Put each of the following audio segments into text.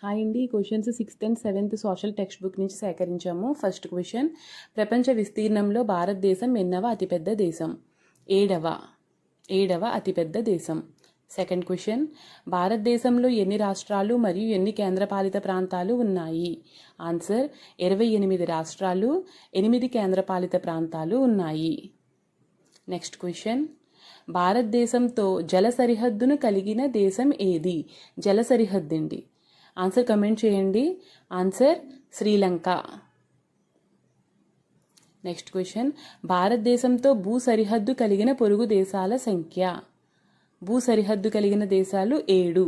Hi అండి. Questions 6th and 7th social text book నుంచి సేకరించాము. First question, ప్రపంచ విస్తీర్ణంలో భారతదేశం ఎన్నవ అతిపెద్ద దేశం? ఏడవ అతిపెద్ద దేశం. సెకండ్ క్వశ్చన్, భారతదేశంలో ఎన్ని రాష్ట్రాలు మరియు ఎన్ని కేంద్రపాలిత ప్రాంతాలు ఉన్నాయి? ఆన్సర్ 28 రాష్ట్రాలు, 8 కేంద్రపాలిత ప్రాంతాలు ఉన్నాయి. నెక్స్ట్ క్వశ్చన్, భారతదేశంతో జల సరిహద్దును కలిగిన దేశం ఏది? జల సరిహద్దు అండి. ఆన్సర్ కమెంట్ చేయండి. ఆన్సర్ శ్రీలంక. నెక్స్ట్ క్వశ్చన్, భారతదేశంతో భూ సరిహద్దు కలిగిన పొరుగు దేశాల సంఖ్య? భూ సరిహద్దు కలిగిన దేశాలు 7.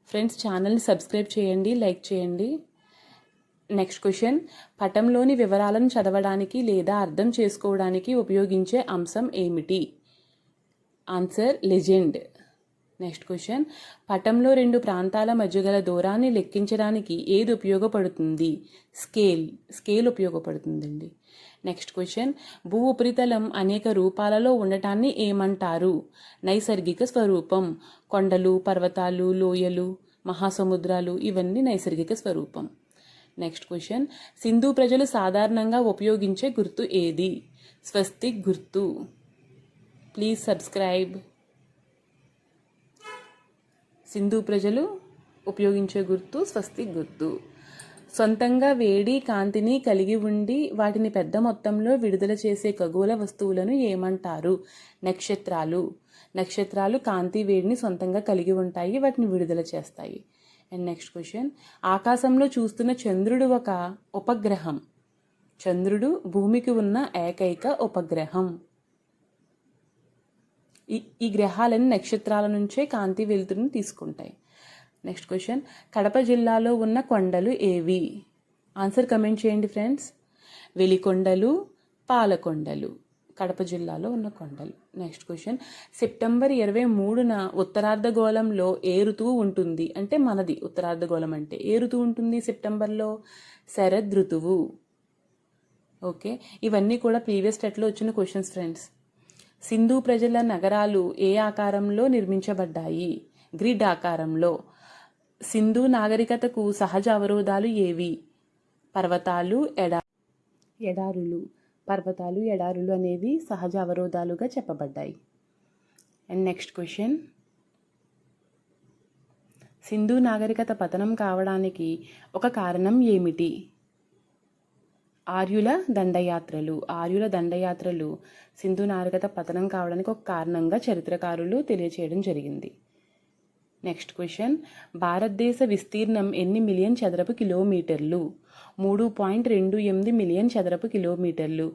ఫ్రెండ్స్, ఛానల్ని సబ్స్క్రైబ్ చేయండి, లైక్ చేయండి. నెక్స్ట్ క్వశ్చన్, పటంలోని వివరాలను చదవడానికి లేదా అర్థం చేసుకోవడానికి ఉపయోగించే అంశం ఏమిటి? Answer legend. నెక్స్ట్ క్వశ్చన్, పటంలో 2 ప్రాంతాల మధ్య గల దూరాన్ని లెక్కించడానికి ఏది ఉపయోగపడుతుంది? స్కేల్ ఉపయోగపడుతుందండి. నెక్స్ట్ క్వశ్చన్, భూ ఉపరితలం అనేక రూపాలలో ఉండటాన్ని ఏమంటారు? నైసర్గిక స్వరూపం. కొండలు, పర్వతాలు, లోయలు, మహాసముద్రాలు ఇవన్నీ నైసర్గిక స్వరూపం. నెక్స్ట్ క్వశ్చన్, సింధు ప్రజలు సాధారణంగా ఉపయోగించే గుర్తు ఏది? స్వస్తిక్ గుర్తు. Please subscribe. సింధు ప్రజలు ఉపయోగించే గుర్తు స్వస్తిక్ గుర్తు. సొంతంగా వేడి, కాంతిని కలిగి ఉండి వాటిని పెద్ద మొత్తంలో విడుదల చేసే ఖగోళ వస్తువులను ఏమంటారు? నక్షత్రాలు. నక్షత్రాలు కాంతి, వేడిని సొంతంగా కలిగి ఉంటాయి, వాటిని విడుదల చేస్తాయి. అండ్ నెక్స్ట్ క్వశ్చన్, ఆకాశంలో చూస్తున్న చంద్రుడు ఒక ఉపగ్రహం. చంద్రుడు భూమికి ఉన్న ఏకైక ఉపగ్రహం. ఈ గ్రహాలను నక్షత్రాల నుంచే కాంతి వెలుతురుని తీసుకుంటాయి. నెక్స్ట్ క్వశ్చన్, కడప జిల్లాలో ఉన్న కొండలు ఏవి? ఆన్సర్ కమెంట్ చేయండి ఫ్రెండ్స్. వెలికొండలు, పాలకొండలు కడప జిల్లాలో ఉన్న కొండలు. నెక్స్ట్ క్వశ్చన్, సెప్టెంబర్ 23న ఉత్తరార్ధగోళంలో ఏ ఋతువు ఉంటుంది? అంటే మనది ఉత్తరార్ధగోళం అంటే ఏ ఋతువు ఉంటుంది సెప్టెంబర్లో? శరద్ ఋతువు. ఓకే, ఇవన్నీ కూడా ప్రీవియస్ టెట్లో వచ్చిన క్వశ్చన్స్ ఫ్రెండ్స్. సింధు ప్రజల నగరాలు ఏ ఆకారంలో నిర్మించబడ్డాయి? గ్రిడ్ ఆకారంలో. సింధు నాగరికతకు సహజ అవరోధాలు ఏవి? పర్వతాలు, ఎడారులు. పర్వతాలు, ఎడారులు అనేవి సహజ అవరోధాలుగా చెప్పబడ్డాయి. అండ్ నెక్స్ట్ క్వశ్చన్, సింధు నాగరికత పతనం కావడానికి ఒక కారణం ఏమిటి? ఆర్యుల దండయాత్రలు సింధు నాగరికత పతనం కావడానికి ఒక కారణంగా చరిత్రకారులు తెలియచేయడం జరిగింది. నెక్స్ట్ క్వశ్చన్, భారతదేశ విస్తీర్ణం ఎన్ని మిలియన్ చదరపు కిలోమీటర్లు? 3.28 మిలియన్ చదరపు కిలోమీటర్లు.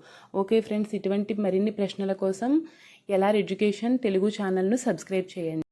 ఓకే ఫ్రెండ్స్, ఇటువంటి మరిన్ని ప్రశ్నల కోసం ఎల్ఆర్ ఎడ్యుకేషన్ తెలుగు ఛానల్ను సబ్స్క్రైబ్ చేయండి.